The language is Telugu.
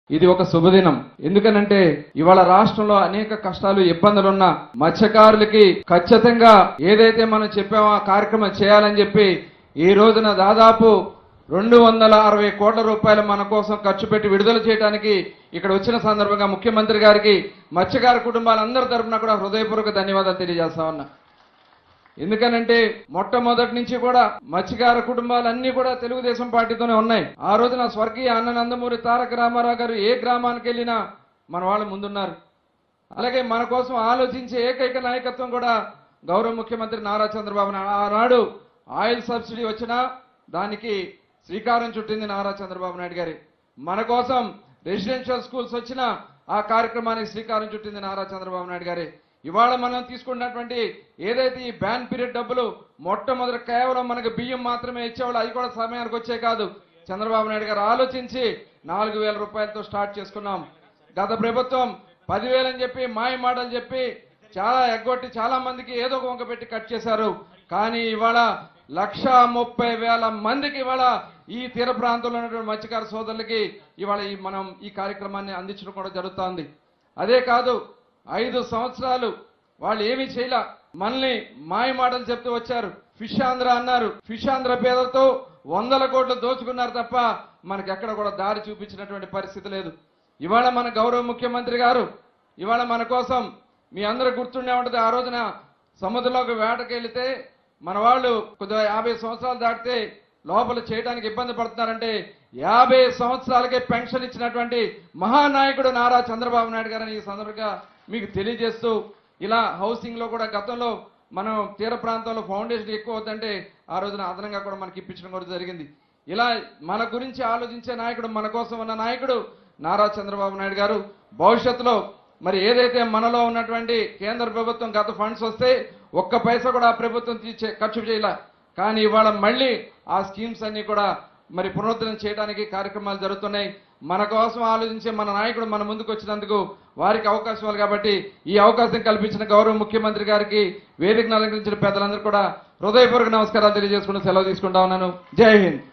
ఇది ఒక శుభదినం. ఎందుకనంటే ఇవాళ రాష్ట్రంలో అనేక కష్టాలు ఇబ్బందులున్న మత్స్యకారులకి ఖచ్చితంగా ఏదైతే మనం చెప్పామో ఆ కార్యక్రమం చేయాలని చెప్పి ఈ రోజున దాదాపు 260 కోట్ల రూపాయలు మన కోసం ఖర్చు పెట్టి విడుదల చేయడానికి ఇక్కడ వచ్చిన సందర్భంగా ముఖ్యమంత్రి గారికి మత్స్యకార కుటుంబాలందరి తరఫున కూడా హృదయపూర్వక ధన్యవాదాలు తెలియజేస్తా ఉన్నా. ఎందుకనంటే మొట్టమొదటి నుంచి కూడా మత్స్యకార కుటుంబాలన్నీ కూడా తెలుగుదేశం పార్టీతోనే ఉన్నాయి. ఆ రోజున స్వర్గీయ అన్న నందమూరి తారక రామారావు గారు ఏ గ్రామానికి వెళ్ళినా మన వాళ్ళు ముందున్నారు. అలాగే మన కోసం ఆలోచించే ఏకైక నాయకత్వం కూడా గౌరవ ముఖ్యమంత్రి నారా చంద్రబాబు నాయుడు. ఆనాడు ఆయిల్ సబ్సిడీ వచ్చినా దానికి శ్రీకారం చుట్టింది నారా చంద్రబాబు నాయుడు గారి. మన కోసం రెసిడెన్షియల్ స్కూల్స్ వచ్చినా ఆ కార్యక్రమానికి శ్రీకారం చుట్టింది నారా చంద్రబాబు నాయుడు గారి. ఇవాళ మనం తీసుకున్నటువంటి ఏదైతే ఈ బ్యాన్ పీరియడ్ డబ్బులు మొట్టమొదటి కేవలం మనకు బియ్యం మాత్రమే ఇచ్చేవాళ్ళు, అవి కూడా సమయానికి వచ్చే కాదు. చంద్రబాబు నాయుడు గారు ఆలోచించి 4,000 రూపాయలతో స్టార్ట్ చేసుకున్నాం. గత ప్రభుత్వం 10,000 అని చెప్పి మాయ మాటలు చెప్పి చాలా ఎగ్గొట్టి చాలా మందికి ఏదో ఒక వంక పెట్టి కట్ చేశారు. కానీ ఇవాళ 1,30,000 మందికి ఇవాళ ఈ తీర ప్రాంతంలో ఉన్నటువంటి మత్స్యకార సోదరులకి ఇవాళ మనం ఈ కార్యక్రమాన్ని అందించడం కూడా జరుగుతోంది. అదే కాదు, 5 సంవత్సరాలు వాళ్ళు ఏమీ చేయలే, మనల్ని మాయ మాటలు చెప్తూ వచ్చారు. ఫిష్ ఆంధ్ర అన్నారు. ఫిష్ ఆంధ్ర పేరుతో 100 కోట్లు దోచుకున్నారు తప్ప మనకి ఎక్కడ కూడా దారి చూపించినటువంటి పరిస్థితి లేదు. ఇవాళ మన గౌరవ ముఖ్యమంత్రి గారు ఇవాళ మన కోసం మీ అందరూ గుర్తుండే ఉంటుంది, ఆ రోజున సముద్రంలోకి వేటకి వెళితే మన వాళ్ళు కొద్దిగా 50 సంవత్సరాలు దాటితే లోపల చేయడానికి ఇబ్బంది పడుతున్నారంటే 50 సంవత్సరాలకే పెన్షన్ ఇచ్చినటువంటి మహానాయకుడు నారా చంద్రబాబు నాయుడు గారని ఈ సందర్భంగా మీకు తెలియజేస్తూ, ఇలా హౌసింగ్ లో కూడా గతంలో మనం తీర ప్రాంతంలో ఫౌండేషన్ ఎక్కువ అవుతుంటే ఆ రోజున అదనంగా కూడా మనకి ఇప్పించడం కూడా జరిగింది. ఇలా మన గురించి ఆలోచించే నాయకుడు, మన కోసం ఉన్న నాయకుడు నారా చంద్రబాబు నాయుడు గారు. భవిష్యత్తులో మరి ఏదైతే మనలో ఉన్నటువంటి కేంద్ర ప్రభుత్వం గత ఫండ్స్ వస్తే ఒక్క పైసా కూడా ఆ ప్రభుత్వం ఖర్చు చేయాల, కానీ ఇవాళ మళ్ళీ ఆ స్కీమ్స్ అన్ని కూడా మరి పునరుద్ధరణ చేయడానికి కార్యక్రమాలు జరుగుతున్నాయి. మన కోసం ఆలోచించే మన నాయకుడు మన ముందుకు వచ్చినందుకు వారికి అవకాశం ఇవ్వాలి. కాబట్టి ఈ అవకాశం కల్పించిన గౌరవ ముఖ్యమంత్రి గారికి, వేదికను అలంకరించిన పెద్దలందరూ కూడా హృదయపూర్వక నమస్కారాలు తెలియజేసుకుంటూ సెలవు తీసుకుంటా ఉన్నాను. జై హింద్.